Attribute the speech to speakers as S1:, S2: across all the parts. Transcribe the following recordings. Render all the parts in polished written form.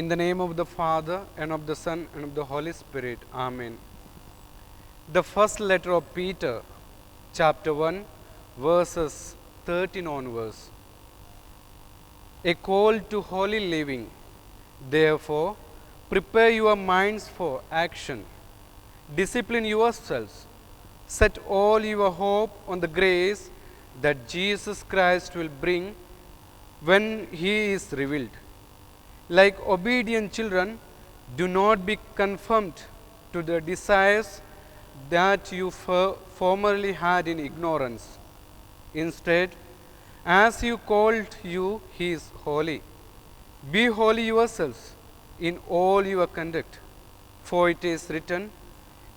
S1: In the name of the Father, and of the Son, and of the Holy Spirit. Amen. The first letter of Peter, chapter 1, verses 13 onwards. A call to holy living. Therefore, prepare your minds for action. Discipline yourselves. Set all your hope on the grace that Jesus Christ will bring when He is revealed. Like obedient children, do not be conformed to the desires that you formerly had in ignorance. Instead, as He called you, He is holy. Be holy yourselves in all your conduct, for it is written,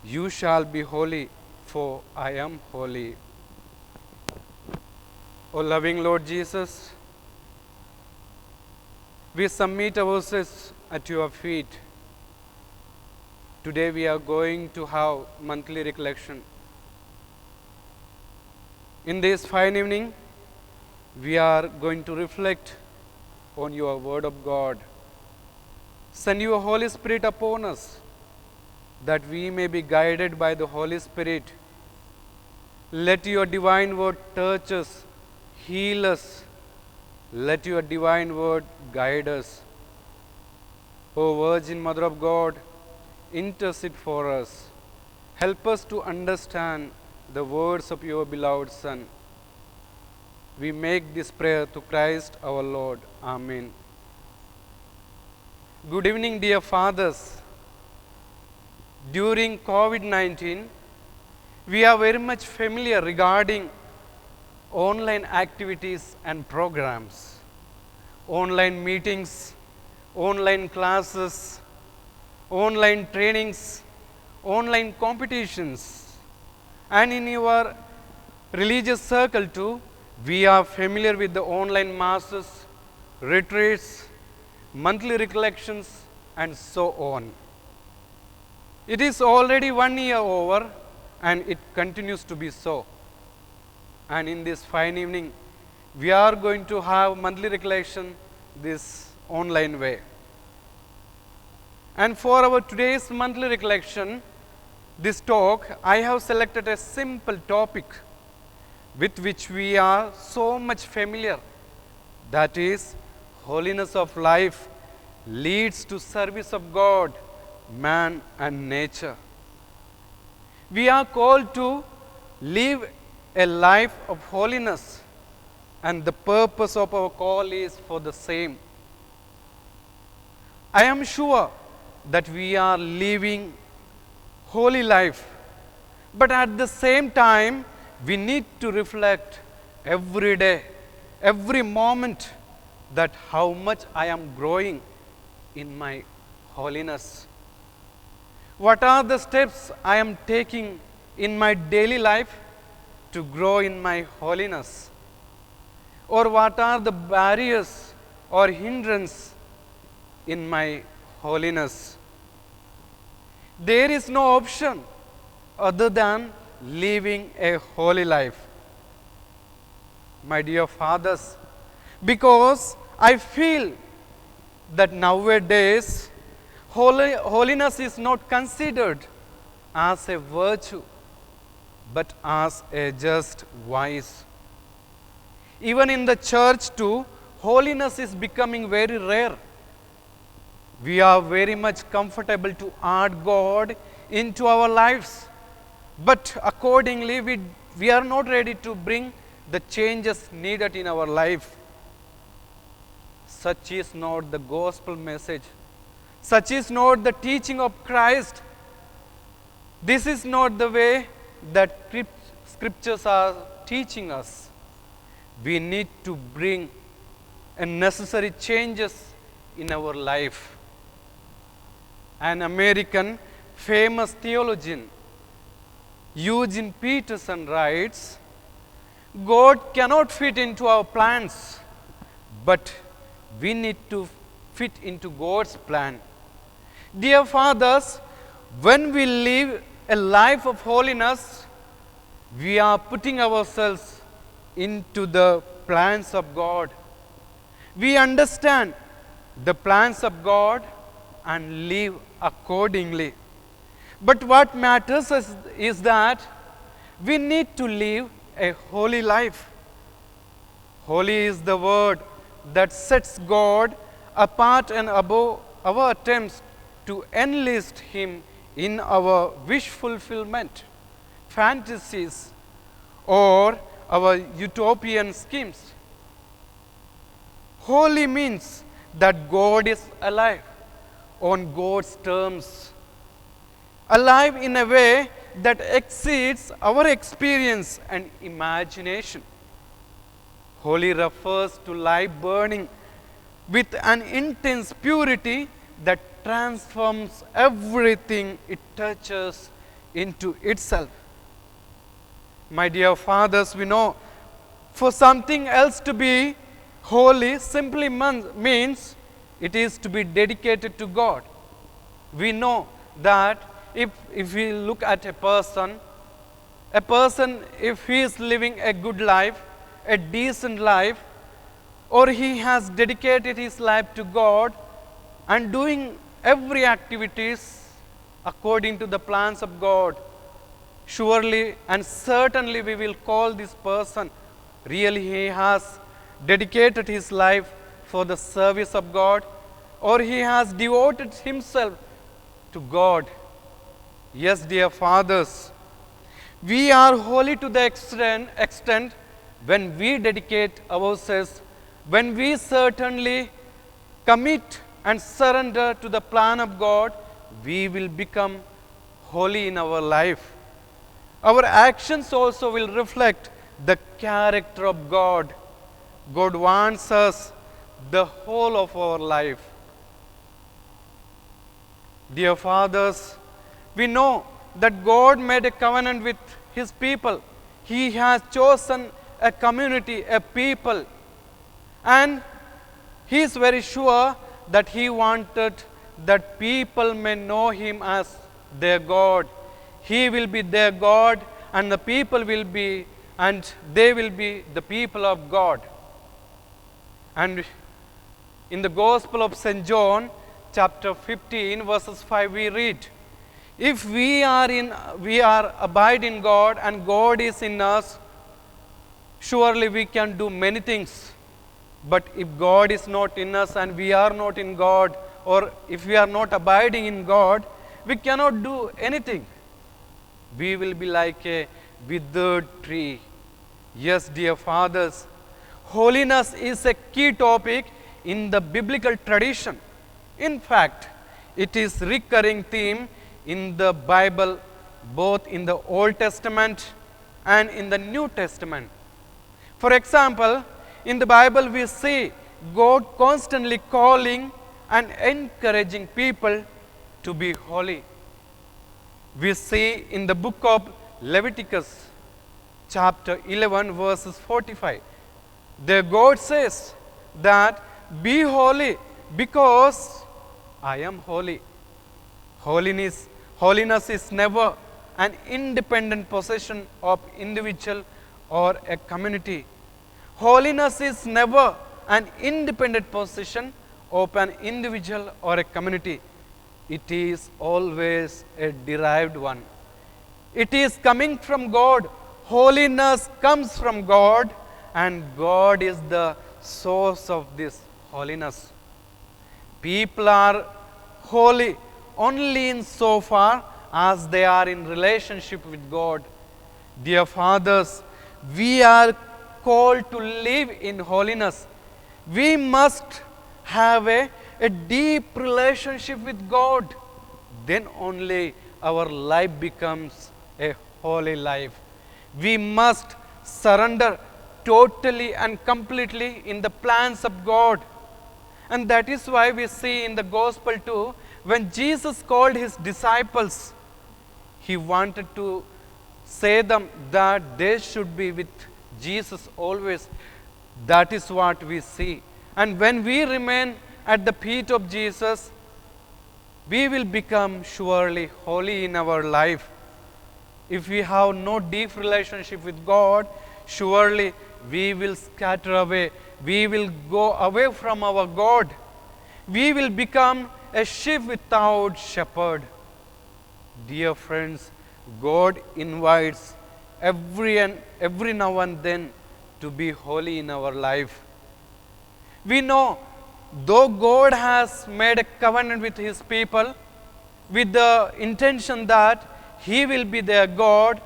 S1: "You shall be holy, for I am holy." O loving Lord Jesus, we submit ourselves at your feet. Today we are going to have monthly recollection. In this fine evening, we are going to reflect on your word of God. Send your Holy Spirit upon us, that we may be guided by the Holy Spirit. Let your divine word touch us, heal us. Let your divine word guide us. O Virgin Mother of God, intercede for us. Help us to understand the words of your beloved Son. We make this prayer to Christ our Lord. Amen. Good evening, dear fathers. During COVID-19, we are very much familiar regarding online activities and programs, online meetings, online classes, online trainings, online competitions, and in your religious circle too, we are familiar with the online masses, retreats, monthly recollections, and so on. It is already 1 year over, and it continues to be so. And in this fine evening, we are going to have monthly recollection this online way. And for our today's monthly recollection, this talk, I have selected a simple topic with which we are so much familiar. That is, holiness of life leads to service of God, man and nature. We are called to live a life of holiness, and the purpose of our call is for the same. I am sure that we are living holy life, but at the same time we need to reflect every day, every moment, that how much I am growing in my holiness. What are the steps I am taking in my daily life to grow in my holiness? Or what are the barriers or hindrance in my holiness? There is no option other than living a holy life. My dear fathers, because I feel that nowadays holiness is not considered as a virtue, but as a just vice. Even in the church too, holiness is becoming very rare. We are very much comfortable to add God into our lives, but accordingly we are not ready to bring the changes needed in our life. Such is not the gospel message. Such is not the teaching of Christ. This is not the way that scriptures are teaching us. We need to bring a necessary changes in our life. An American famous theologian, Eugene Peterson, writes, God cannot fit into our plans, but we need to fit into God's plan. Dear fathers, when we live a life of holiness, we are putting ourselves into the plans of God. We understand the plans of God and live accordingly. But what matters is that we need to live a holy life. Holy is the word that sets God apart and above our attempts to enlist Him in our wish fulfillment, fantasies, or our utopian schemes. Holy means that God is alive on God's terms, alive in a way that exceeds our experience and imagination. Holy refers to life burning with an intense purity that transforms everything it touches into itself. My dear fathers, we know for something else to be holy simply means it is to be dedicated to God. We know that if we look at a person, if he is living a good life, a decent life, or he has dedicated his life to God and doing every activities according to the plans of God, surely and certainly we will call this person really he has dedicated his life for the service of God, or he has devoted himself to God. Yes, dear fathers, we are holy to the extent when we dedicate ourselves, when we certainly commit and surrender to the plan of God, we will become holy in our life. Our actions also will reflect the character of God. God wants us the whole of our life. Dear fathers, we know that God made a covenant with His people. He has chosen a community, a people, and He is very sure that He wanted that people may know Him as their God. He will be their God, and the people will be, and they will be the people of God. And in the Gospel of St. John, chapter 15, verses 5, we read, if we are abide in God and God is in us, surely we can do many things. But if God is not in us and we are not in God, or if we are not abiding in God, we cannot do anything. We will be like a withered tree. Yes, dear fathers, holiness is a key topic in the biblical tradition. In fact, it is a recurring theme in the Bible, both in the Old Testament and in the New Testament. For example, in the Bible we see God constantly calling and encouraging people to be holy. We see in the book of Leviticus, chapter 11, verses 45, there God says that be holy because I am holy. Holiness is never an independent possession of individual or a community. Holiness is never an independent possession of an individual or a community. It is always a derived one. It is coming from God. Holiness comes from God, and God is the source of this holiness. People are holy only in so far as they are in relationship with God. Dear fathers, we are called to live in holiness. We must have a deep relationship with God. Then only our life becomes a holy life. We must surrender totally and completely in the plans of God. And that is why we see in the gospel too, when Jesus called his disciples, he wanted to say them that they should be with Jesus always. That is what we see. And when we remain at the feet of Jesus, we will become surely holy in our life. If we have no deep relationship with God, surely we will scatter away. We will go away from our God. We will become a sheep without shepherd. Dear friends, God invites every now and then to be holy in our life. We know, though God has made a covenant with His people with the intention that He will be their God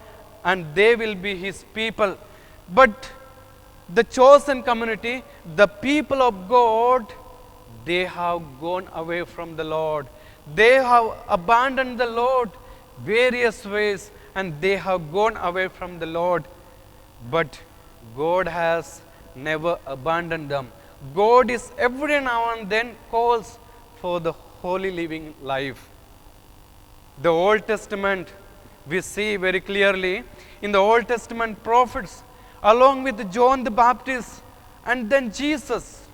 S1: and they will be His people, but the chosen community, the people of God, they have gone away from the Lord. They have abandoned the Lord various ways and they have gone away from the Lord. But God has never abandoned them. God is every now and then calls for the holy living life. The Old Testament, we see very clearly in the Old Testament prophets, along with John the Baptist and then Jesus,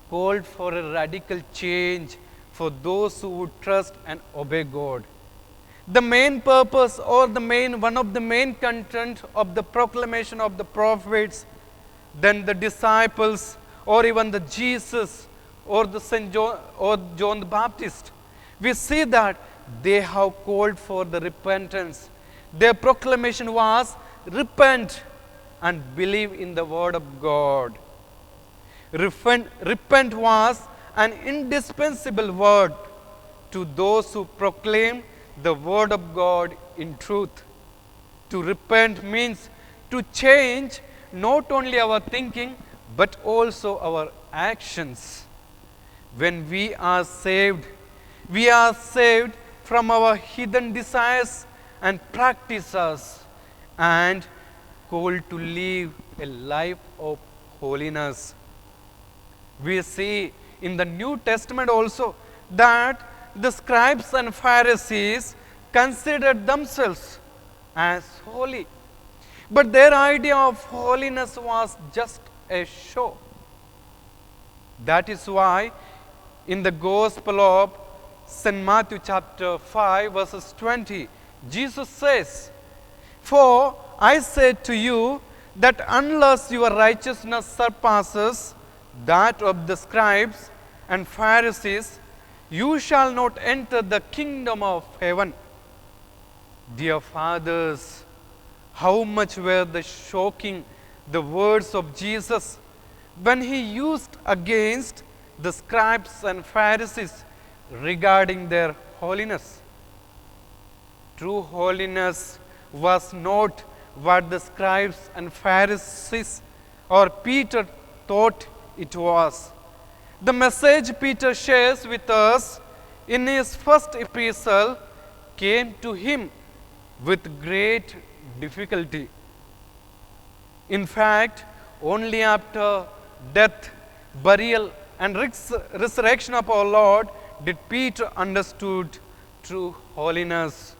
S1: called for a radical change for those who would trust and obey God. The main purpose or one of the main content of the proclamation of the prophets, then the disciples or even the Jesus or the Saint John or John the Baptist, we see that they have called for the repentance. Their proclamation was repent and believe in the word of God. Repent was an indispensable word to those who proclaim the word of God in truth. To repent means to change not only our thinking but also our actions. When we are saved from our hidden desires and practices and called to live a life of holiness. We see in the New Testament also that the scribes and Pharisees considered themselves as holy. But their idea of holiness was just a show. That is why in the Gospel of St. Matthew chapter 5 verses 20, Jesus says, "For I say to you that unless your righteousness surpasses that of the scribes and Pharisees, you shall not enter the kingdom of heaven." Dear fathers, how much were the words of Jesus when He used against the scribes and Pharisees regarding their holiness. True holiness was not what the scribes and Pharisees or Peter thought it was. The message Peter shares with us in his first epistle came to him with great difficulty. In fact, only after death, burial, and resurrection of our Lord did Peter understood true holiness.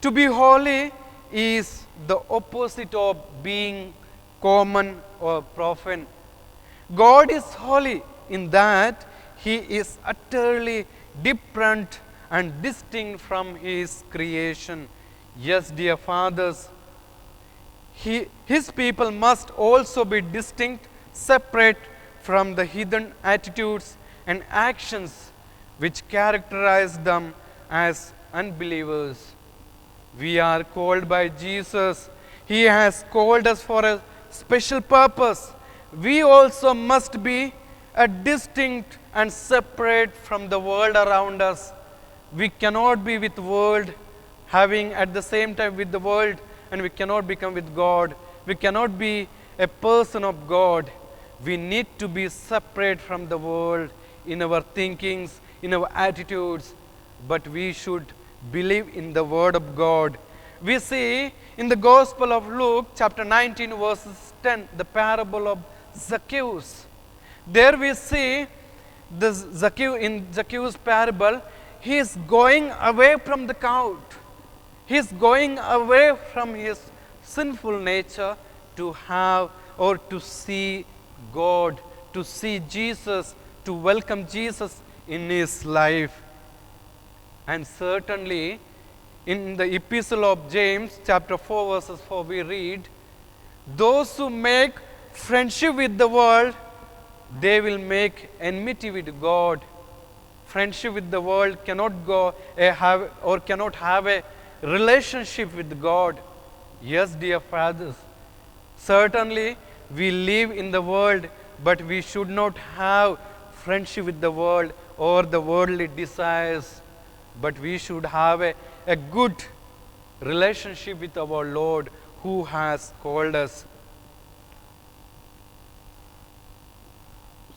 S1: To be holy is the opposite of being common or profane. God is holy in that He is utterly different and distinct from His creation. Yes, dear fathers, His people must also be distinct, separate from the hidden attitudes and actions which characterize them as unbelievers. We are called by Jesus. He has called us for a special purpose. We also must be a distinct and separate from the world around us. We cannot be with the world, having at the same time with the world, and we cannot become with God. We cannot be a person of God. We need to be separate from the world in our thinkings, in our attitudes, but we should believe in the word of God. We see in the Gospel of Luke chapter 19 verses 10 the parable of Zacchaeus. There we see in Zacchaeus parable, he is going away from the crowd. He is going away from his sinful nature to have or to see God, to see Jesus, to welcome Jesus in his life. And certainly in the epistle of James chapter 4 verses 4 we read, "Those who make friendship with the world, they will make enmity with God. friendship with the world, cannot go have or cannot have a relationship with God. Yes, dear fathers, certainly we live in the world, but we should not have friendship with the world or the worldly desires, but we should have a good relationship with our Lord who has called us.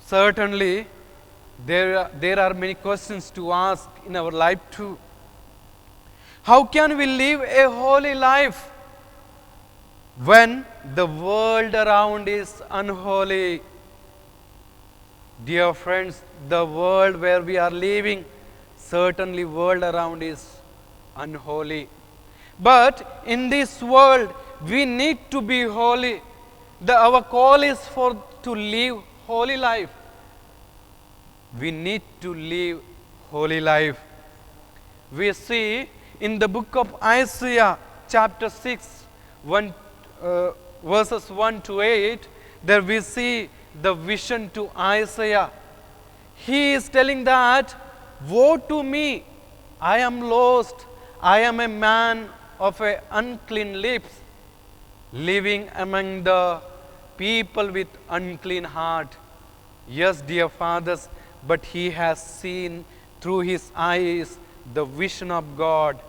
S1: Certainly, there are many questions to ask in our life too. How can we live a holy life when the world around is unholy? Dear friends, the world where we are living, certainly world around is unholy. But in this world, we need to be holy. Our call is to live holy life. We need to live holy life. We see in the book of Isaiah, chapter 6, verses 1 to 8, there we see the vision to Isaiah. He is telling that, woe to me, I am lost, I am a man of unclean lips, living among the people with unclean heart. Yes, dear fathers, but he has seen through his eyes the vision of God.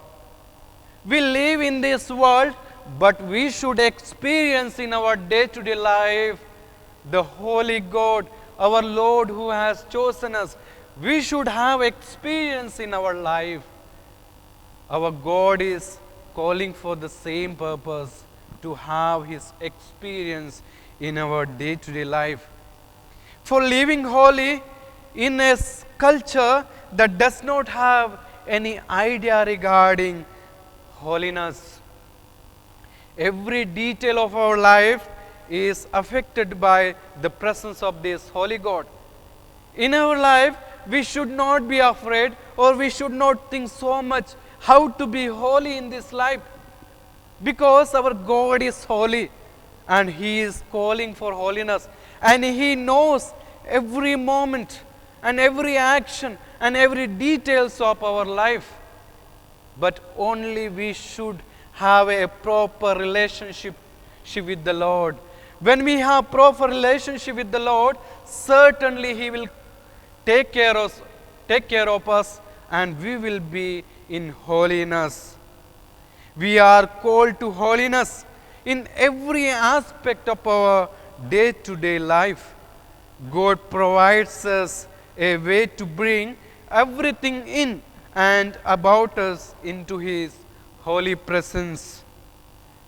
S1: We live in this world, but we should experience in our day-to-day life the holy God, our Lord who has chosen us. We should have experience in our life. Our God is calling for the same purpose, to have his experience in our day-to-day life. For living holy in a culture that does not have any idea regarding holiness, every detail of our life is affected by the presence of this holy God. In our life, we should not be afraid, or we should not think so much how to be holy in this life, because our God is holy and he is calling for holiness, and he knows every moment and every action and every details of our life. But only we should have a proper relationship with the Lord. When we have proper relationship with the Lord, certainly he will take care of us, and we will be in holiness. We are called to holiness in every aspect of our day-to-day life. God provides us a way to bring everything in and about us into his holy presence,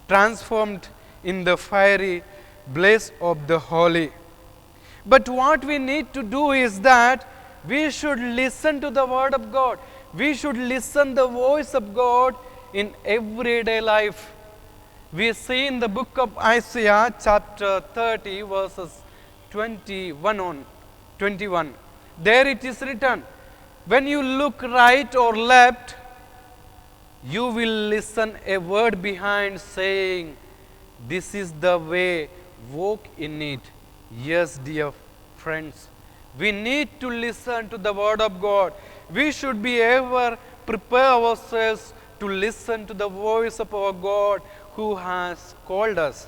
S1: transformed in the fiery blaze of the holy. But what we need to do is that we should listen to the word of God. We should listen the voice of God in everyday life. We see in the book of Isaiah, chapter 30, verses 21. There it is written, when you look right or left, you will listen a word behind saying, this is the way, walk in it. Yes, dear friends, we need to listen to the word of God. We should be ever prepare ourselves to listen to the voice of our God who has called us.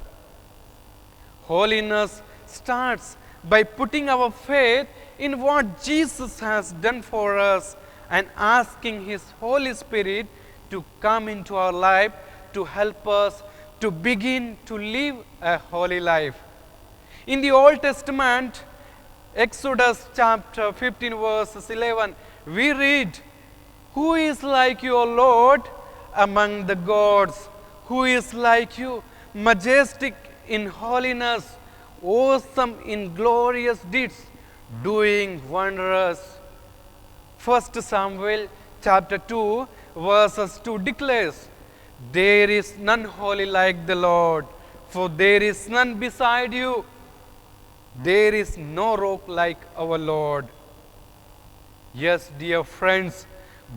S1: Holiness starts by putting our faith in what Jesus has done for us and asking his Holy Spirit to come into our life to help us to begin to live a holy life. In the Old Testament, Exodus chapter 15 verses 11, we read, who is like you, O Lord, among the gods? Who is like you, majestic in holiness, awesome in glorious deeds, doing wonders? 1 Samuel chapter 2 verses 2 declares, there is none holy like the Lord, for there is none beside you. There is no rock like our Lord. Yes, dear friends,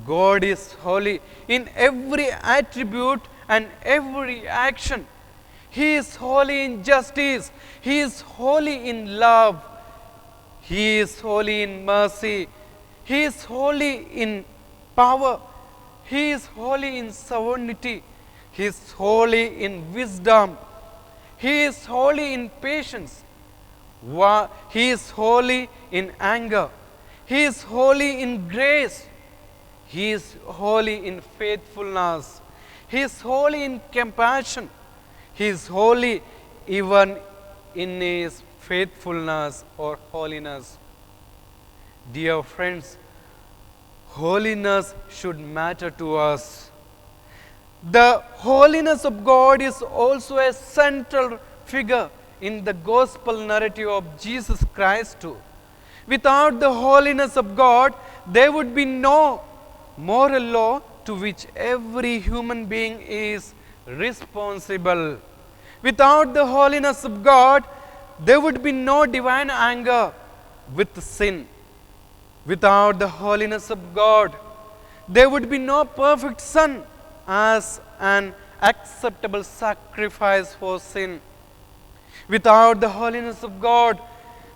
S1: God is holy in every attribute and every action. He is holy in justice. He is holy in love. He is holy in mercy. He is holy in power. He is holy in sovereignty. He is holy in wisdom. He is holy in patience. He is holy in anger. He is holy in grace. He is holy in faithfulness. He is holy in compassion. He is holy even in his faithfulness or holiness. Dear friends, holiness should matter to us. The holiness of God is also a central figure in the gospel narrative of Jesus Christ too. Without the holiness of God, there would be no moral law to which every human being is responsible. Without the holiness of God, there would be no divine anger with sin. Without the holiness of God, there would be no perfect Son as an acceptable sacrifice for sin. Without the holiness of God,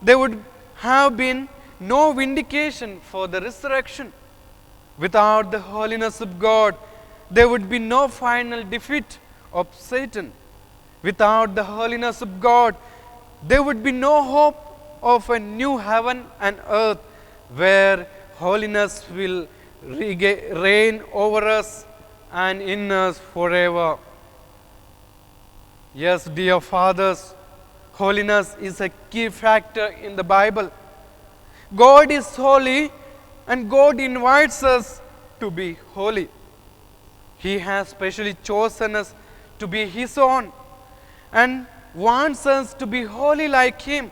S1: there would have been no vindication for the resurrection. Without the holiness of God, there would be no final defeat of Satan. Without the holiness of God, there would be no hope of a new heaven and earth where holiness will reign over us and in us forever. Yes, dear fathers, holiness is a key factor in the Bible. God is holy and God invites us to be holy. He has specially chosen us to be His own and wants us to be holy like Him.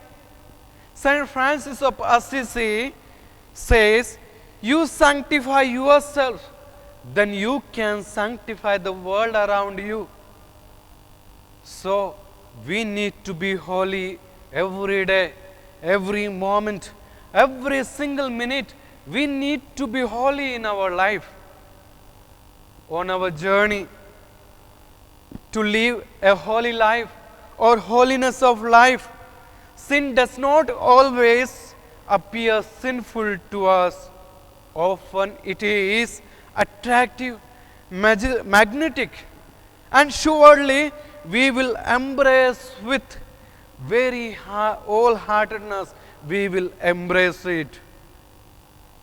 S1: Saint Francis of Assisi says, "You sanctify yourself, then you can sanctify the world around you." So, we need to be holy every day, every moment, every single minute. We need to be holy in our life. On our journey to live a holy life or holiness of life, sin does not always appear sinful to us. Often it is attractive, magnetic, and surely we will embrace with very wholeheartedness, we will embrace it.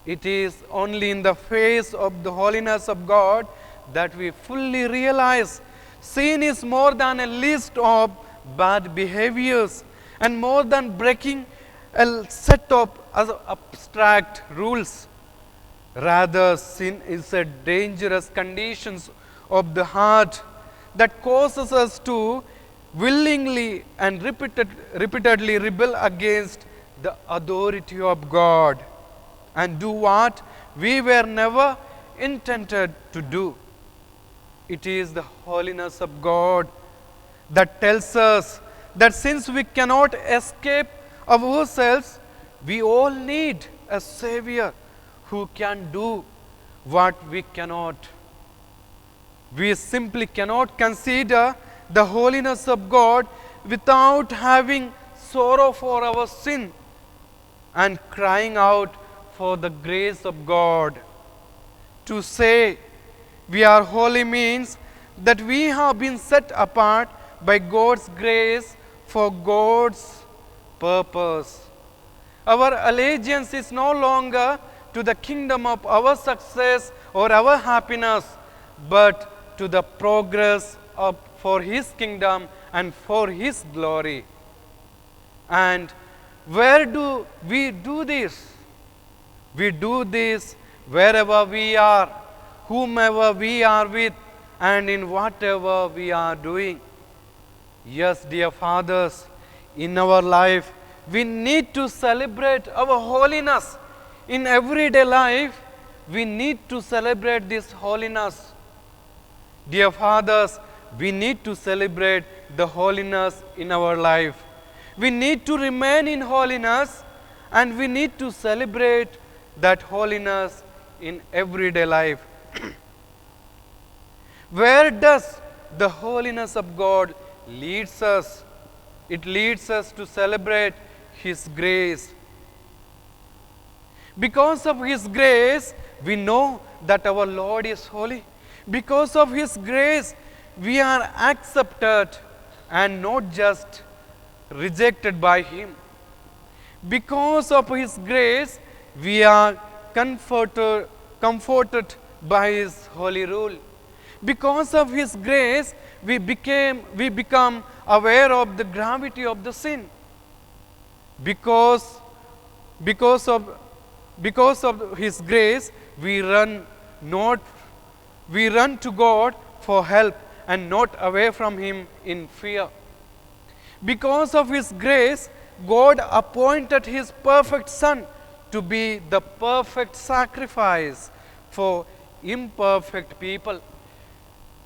S1: It is only in the face of the holiness of God that we fully realize sin is more than a list of bad behaviors and more than breaking a set of abstract rules. Rather, sin is a dangerous condition of the heart that causes us to willingly and repeatedly rebel against the authority of God and do what we were never intended to do. It is the holiness of God that tells us that since we cannot escape of ourselves, we all need a Savior who can do what we cannot. We simply cannot consider the holiness of God without having sorrow for our sin and crying out for the grace of God. To say we are holy means that we have been set apart by God's grace for God's purpose. Our allegiance is no longer to the kingdom of our success or our happiness, but to the progress for His kingdom and for His glory. And where do we do this? We do this wherever we are, whomever we are with, and in whatever we are doing. Yes, dear fathers, in our life, we need to celebrate our holiness. In everyday life, we need to celebrate this holiness. Dear fathers, we need to celebrate the holiness in our life. We need to remain in holiness and we need to celebrate that holiness in everyday life. Where does the holiness of God leads us? It leads us to celebrate His grace. Because of His grace, we know that our Lord is holy. Because of His grace, we are accepted and not just rejected by Him. Because of His grace, we are comforted by His holy rule. Because of His grace, we become aware of the gravity of the sin. Because of His grace, we run to God for help and not away from Him in fear. Because of His grace, God appointed His perfect Son to be the perfect sacrifice for imperfect people.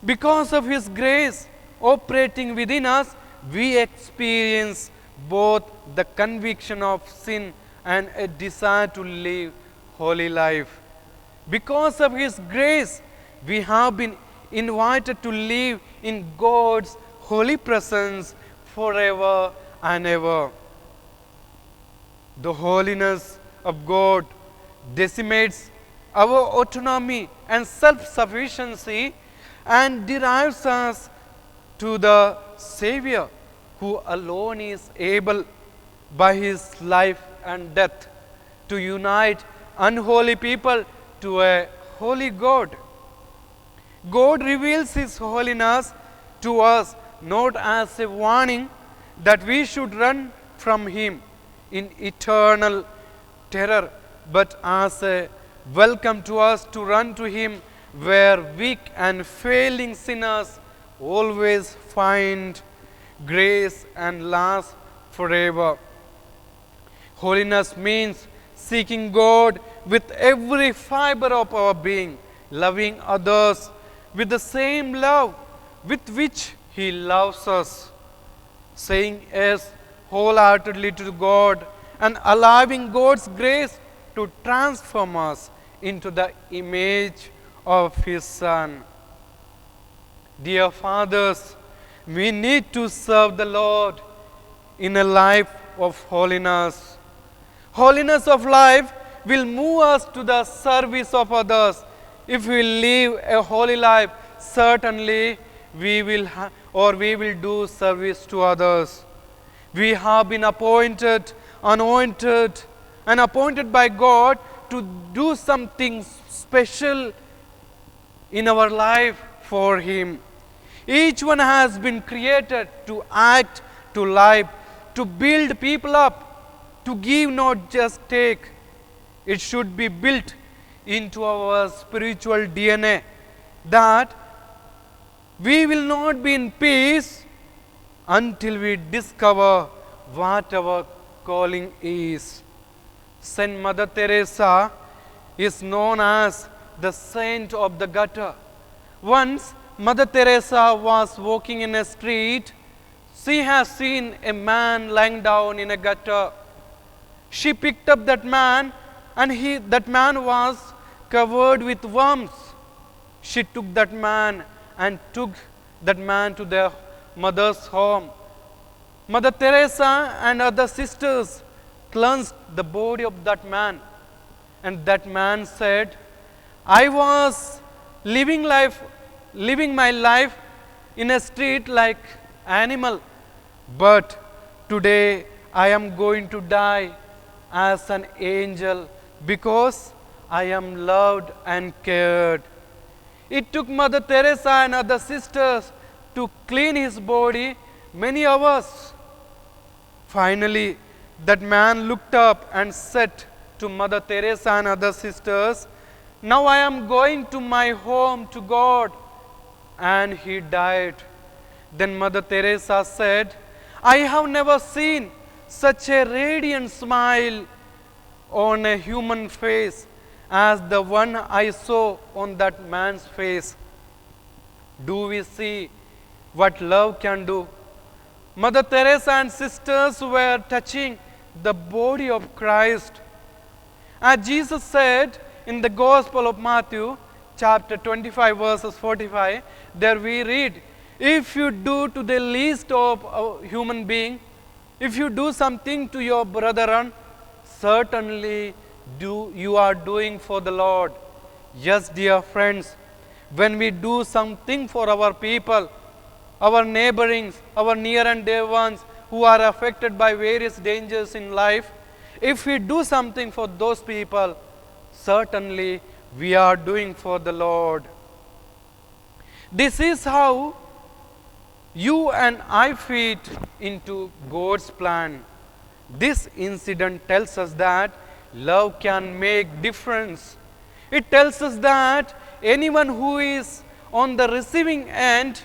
S1: Because of His grace operating within us, we experience both the conviction of sin and a desire to live holy life. Because of His grace, we have been invited to live in God's holy presence forever and ever. The holiness of God decimates our autonomy and self-sufficiency and derives us to the Savior, who alone is able by His life and death to unite unholy people to a holy God. God reveals His holiness to us not as a warning that we should run from Him in eternal terror, but as a welcome to us to run to Him where weak and failing sinners always find grace and last forever. Holiness means seeking God with every fiber of our being, loving others with the same love with which He loves us, saying yes wholeheartedly to God and allowing God's grace to transform us into the image of His Son. Dear fathers, we need to serve the Lord in a life of holiness. Holiness of life will move us to the service of others. If we live a holy life, certainly we will do service to others. We have been appointed, anointed, and appointed by God to do something special in our life for Him. Each one has been created to act, to live, to build people up, to give, not just take. It should be built into our spiritual DNA that we will not be in peace until we discover what our calling is. Saint Mother Teresa is known as the saint of the gutter. Once Mother Teresa was walking in a street. She has seen a man lying down in a gutter. She picked up that man, and that man was covered with worms. She took that man and took that man to their mother's home. Mother Teresa and other sisters cleansed the body of that man, and that man said, I was living my life in a street like animal, but today I am going to die as an angel because I am loved and cared. It took Mother Teresa and other sisters to clean his body many hours. Finally, that man looked up and said to Mother Teresa and other sisters, now I am going to my home to God. And he died. Then Mother Teresa said, I have never seen such a radiant smile on a human face as the one I saw on that man's face. Do we see what love can do? Mother Teresa and sisters were touching the body of Christ. As Jesus said in the Gospel of Matthew, chapter 25, verses 45, there we read, if you do to the least of a human being, if you do something to your brethren, certainly you are doing for the Lord. Yes, dear friends, when we do something for our people, our neighborings, our near and dear ones who are affected by various dangers in life, if we do something for those people, certainly we are doing for the Lord. This is how you and I fit into God's plan. This incident tells us that love can make difference. It tells us that anyone who is on the receiving end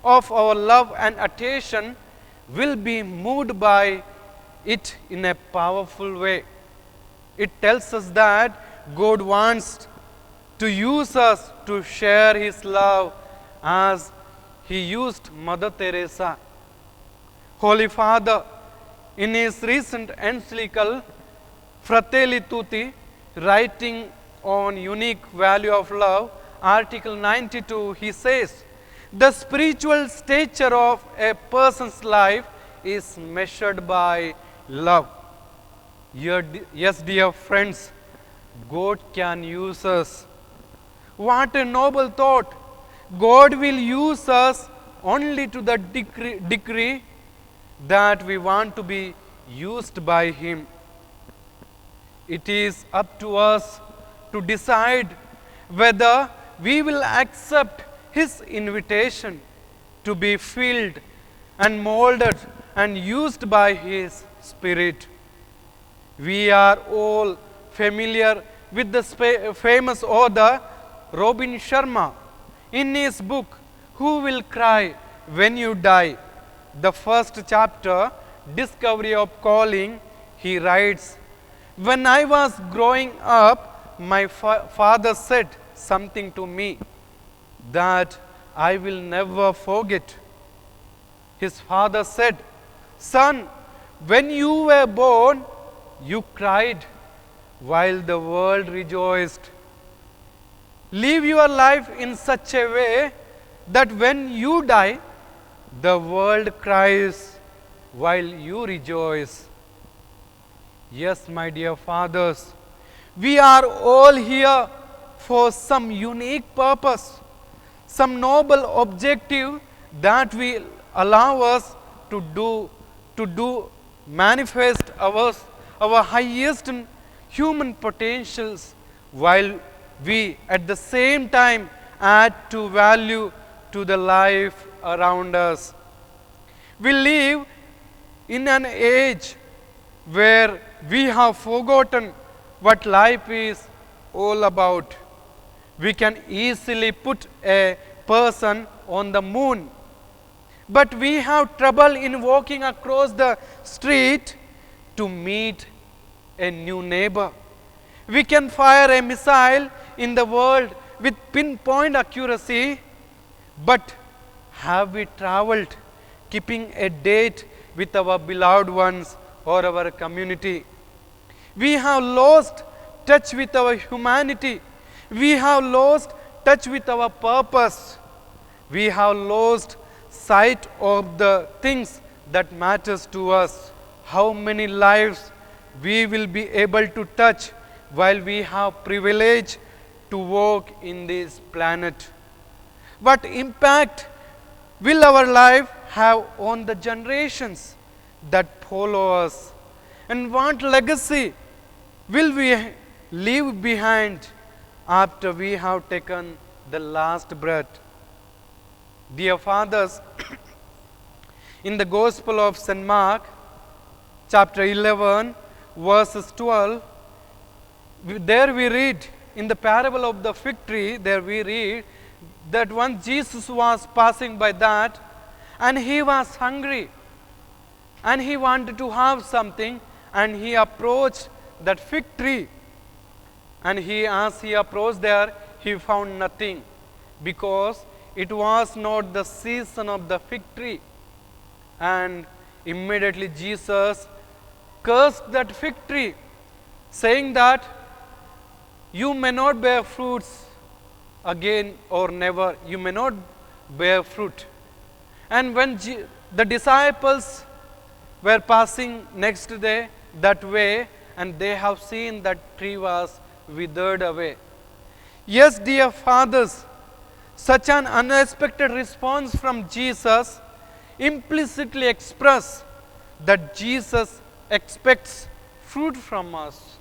S1: of our love and attention will be moved by it in a powerful way. It tells us that God wants to use us to share His love as He used Mother Teresa. Holy Father, in his recent encyclical Fratelli Tutti, writing on unique value of love, Article 92, he says, the spiritual stature of a person's life is measured by love. Yes, dear friends, God can use us. What a noble thought! God will use us only to the degree that we want to be used by Him. It is up to us to decide whether we will accept His invitation to be filled and molded and used by His Spirit. We are all familiar with the famous author Robin Sharma. In his book, Who Will Cry When You Die, the first chapter, Discovery of Calling, he writes, when I was growing up, my father said something to me that I will never forget. His father said, son, when you were born, you cried while the world rejoiced. Live your life in such a way that when you die, the world cries while you rejoice. Yes, my dear fathers, we are all here for some unique purpose, some noble objective that will allow us to manifest our highest human potentials, while we at the same time add to value to the life around us. We live in an age where we have forgotten what life is all about. We can easily put a person on the moon, but we have trouble in walking across the street to meet a new neighbor. We can fire a missile in the world with pinpoint accuracy, but have we traveled keeping a date with our beloved ones or our community? We have lost touch with our humanity. We have lost touch with our purpose. We have lost sight of the things that matters to us. How many lives we will be able to touch while we have privilege to walk in this planet? What impact will our life have on the generations that follow us? And what legacy will we leave behind after we have taken the last breath? Dear fathers, in the Gospel of St. Mark, chapter 11, verses 12, there we read, in the parable of the fig tree, there we read that once Jesus was passing by that, and he was hungry, and he wanted to have something, and he approached that fig tree. And as he approached there, he found nothing, because it was not the season of the fig tree. And immediately Jesus cursed that fig tree, saying that you may not bear fruits again or never. You may not bear fruit. And when the disciples were passing next day that way, and they have seen that tree was withered away. Yes, dear fathers, such an unexpected response from Jesus implicitly express that Jesus expects fruit from us.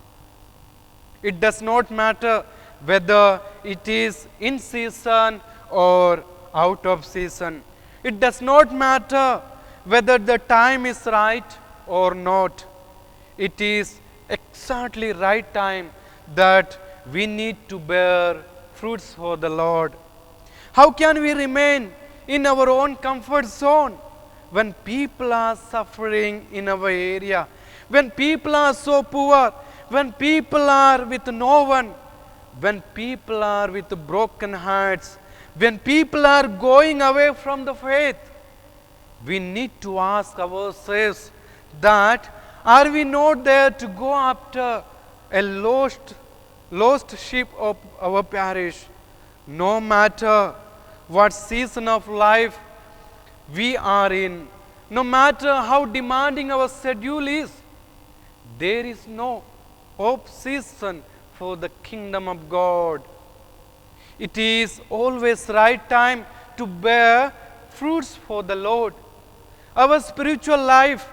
S1: It does not matter whether it is in season or out of season. It does not matter whether the time is right or not. It is exactly right time that we need to bear fruits for the Lord. How can we remain in our own comfort zone when people are suffering in our area, when people are so poor, when people are with no one, when people are with broken hearts, when people are going away from the faith? We need to ask ourselves that are we not there to go after a lost sheep of our parish? No matter what season of life we are in, no matter how demanding our schedule is, there is no off season for the kingdom of God. It is always right time to bear fruits for the Lord. Our spiritual life,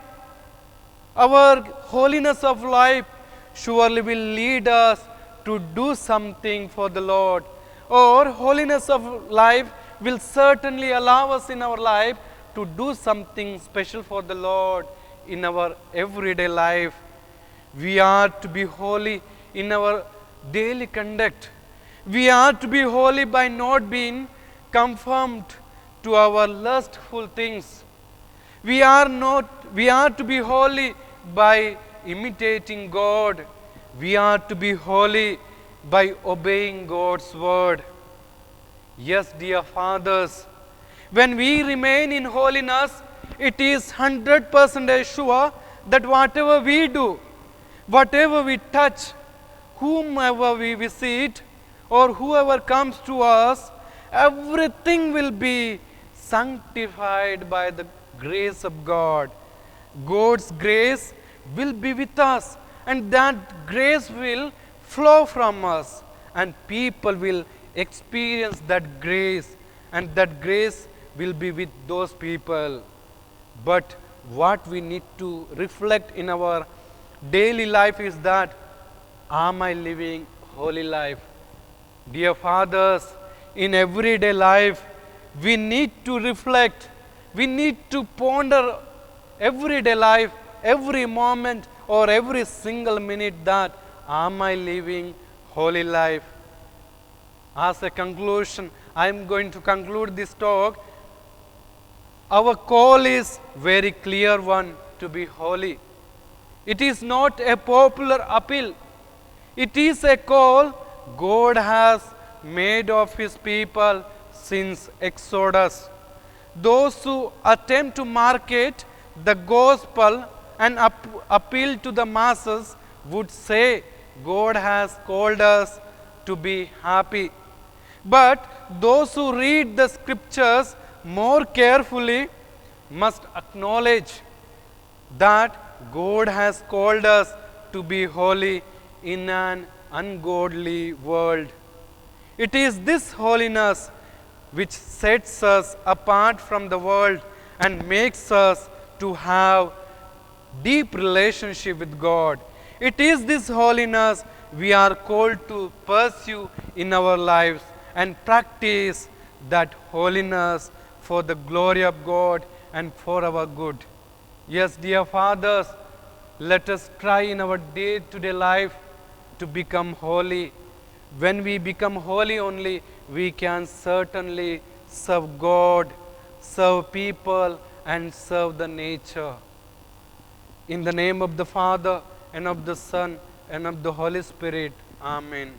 S1: our holiness of life surely will lead us to do something for the Lord. Or holiness of life will certainly allow us in our life to do something special for the Lord in our everyday life. We are to be holy in our daily conduct. We are to be holy by not being conformed to our lustful things. We are to be holy by imitating God. We are to be holy by obeying God's word. Yes, dear fathers, when we remain in holiness, it is 100% sure that whatever we do, whatever we touch, whomever we visit, or whoever comes to us, everything will be sanctified by the grace of God. God's grace will be with us, and that grace will flow from us, and people will experience that grace, and that grace will be with those people. But what we need to reflect in our daily life is that, am I living holy life? Dear fathers, in everyday life, we need to reflect, we need to ponder everyday life, every moment or every single minute, that am I living holy life? As a conclusion, I am going to conclude this talk. Our call is very clear one, to be holy. It is not a popular appeal. It is a call God has made of His people since Exodus. Those who attempt to market the gospel and appeal to the masses would say God has called us to be happy. But those who read the scriptures more carefully must acknowledge that God has called us to be holy in an ungodly world. It is this holiness which sets us apart from the world and makes us to have deep relationship with God. It is this holiness we are called to pursue in our lives and practice that holiness for the glory of God and for our good. Yes, dear fathers, let us try in our day-to-day life to become holy. When we become holy only, we can certainly serve God, serve people, and serve the nature. In the name of the Father, and of the Son, and of the Holy Spirit. Amen.